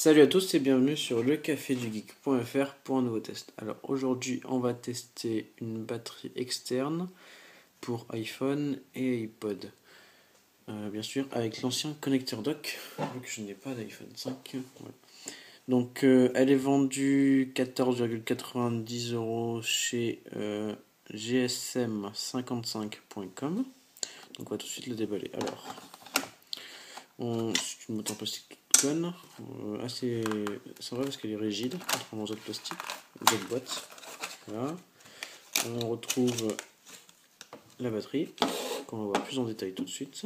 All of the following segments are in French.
Salut à tous et bienvenue sur lecafédugeek.fr pour un nouveau test. Alors aujourd'hui on va tester une batterie externe pour iPhone et iPod. Bien sûr avec l'ancien connecteur dock, vu que je n'ai pas d'iPhone 5. Voilà. Donc elle est vendue 14,90 € chez gsm55.com. Donc on va tout de suite le déballer. Alors, c'est une boîte en plastique conne, assez sympa parce qu'elle est rigide, contrairement aux autres plastiques, aux autres boîtes. Voilà. On retrouve la batterie, qu'on va voir plus en détail tout de suite.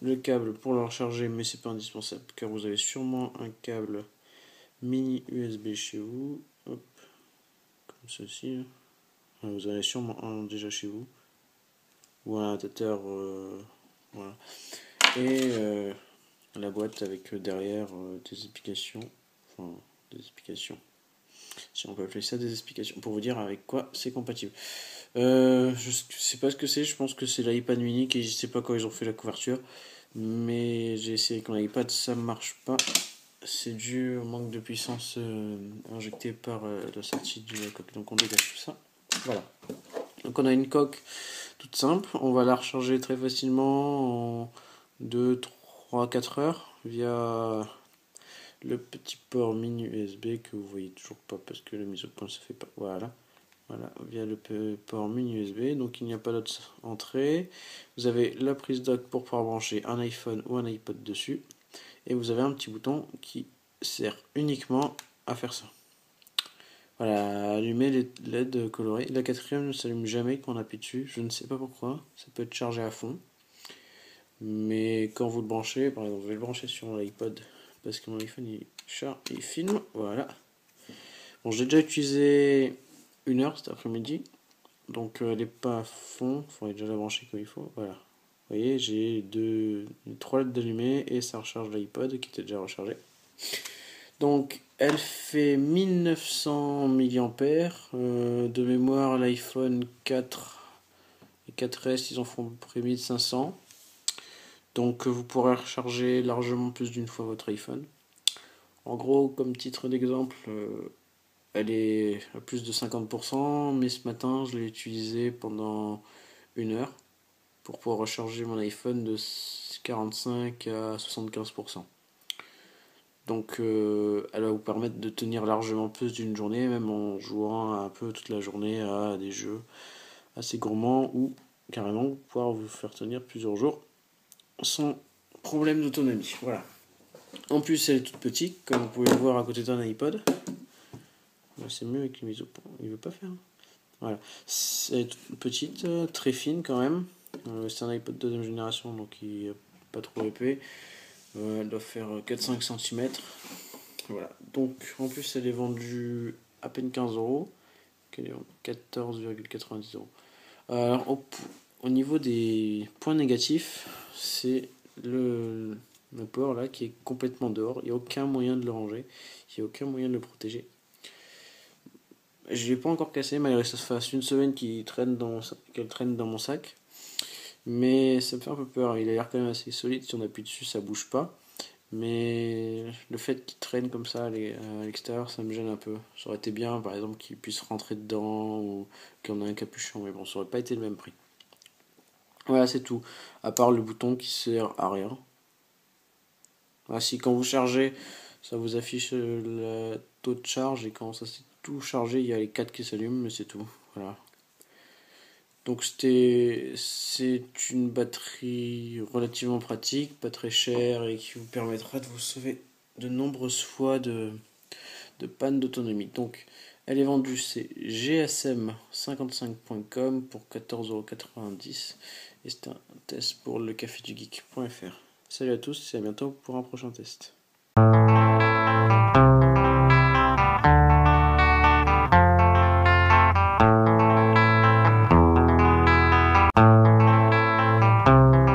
Le câble pour la recharger, mais c'est pas indispensable car vous avez sûrement un câble mini USB chez vous. Hop, comme ceci. Vous en avez sûrement un déjà chez vous. Ou un adaptateur. Voilà. Et la boîte avec derrière des explications. Enfin, des explications. Si on peut appeler ça des explications. Pour vous dire avec quoi c'est compatible. Je sais pas ce que c'est. Je pense que c'est l'iPad mini. Et je sais pas quand ils ont fait la couverture. Mais j'ai essayé avec mon iPad. Ça marche pas. C'est dû au manque de puissance injectée par la sortie du coque. Donc on dégage tout ça. Voilà. Donc on a une coque toute simple. On va la recharger très facilement en 2, 3, 4 heures via le petit port mini USB que vous voyez toujours pas parce que la mise au point ne se fait pas. Voilà. Voilà, via le port mini USB. Donc il n'y a pas d'autre entrée. Vous avez la prise dock pour pouvoir brancher un iPhone ou un iPod dessus. Et vous avez un petit bouton qui sert uniquement à faire ça. Voilà, allumer les LED colorés. La quatrième ne s'allume jamais quand on appuie dessus. Je ne sais pas pourquoi. Ça peut être chargé à fond. Mais quand vous le branchez, par exemple, je vais le brancher sur l'iPod parce que mon iPhone il filme. Voilà. Bon, j'ai déjà utilisé 1 heure cet après-midi. Donc elle n'est pas à fond. Il faudrait déjà la brancher comme il faut. Voilà. Vous voyez, j'ai 3 LED d'allumés et ça recharge l'iPod qui était déjà rechargé. Donc elle fait 1900 mAh. De mémoire, l'iPhone 4 et 4S, ils en font à peu près 1500. Donc vous pourrez recharger largement plus d'une fois votre iPhone. En gros, comme titre d'exemple, elle est à plus de 50%, mais ce matin, je l'ai utilisée pendant 1 heure pour pouvoir recharger mon iPhone de 45 à 75%. Donc elle va vous permettre de tenir largement plus d'une journée, même en jouant un peu toute la journée à des jeux assez gourmands ou carrément pouvoir vous faire tenir plusieurs jours sans problème d'autonomie. Voilà. En plus elle est toute petite, comme vous pouvez le voir à côté d'un iPod. C'est mieux avec les mises au point, il veut pas faire. Voilà. C'est toute petite, très fine quand même. C'est un iPod de deuxième génération, donc il n'est pas trop épais. Elle doit faire 4-5 cm. Voilà. Donc en plus elle est vendue à peine 15 €. Elle est 14,90 €. Alors au niveau des points négatifs, c'est le port là qui est complètement dehors. Il n'y a aucun moyen de le ranger. Il n'y a aucun moyen de le protéger. Je ne l'ai pas encore cassé, malgré que ça fasse une semaine qu'elle traîne dans mon sac. Mais ça me fait un peu peur. Il a l'air quand même assez solide. Si on appuie dessus, ça bouge pas. Mais le fait qu'il traîne comme ça à l'extérieur, ça me gêne un peu. Ça aurait été bien, par exemple, qu'il puisse rentrer dedans ou qu'on ait un capuchon. Mais bon, ça aurait pas été le même prix. Voilà, c'est tout. À part le bouton qui sert à rien. Voilà, si quand vous chargez, ça vous affiche le taux de charge. Et quand ça s'est tout chargé, il y a les 4 qui s'allument, mais c'est tout. Voilà. Donc c'est une batterie relativement pratique, pas très chère et qui vous permettra de vous sauver de nombreuses fois de panne d'autonomie. Donc elle est vendue chez gsm55.com pour 14,90 € et c'est un test pour lecafédugeek.fr. Salut à tous et à bientôt pour un prochain test.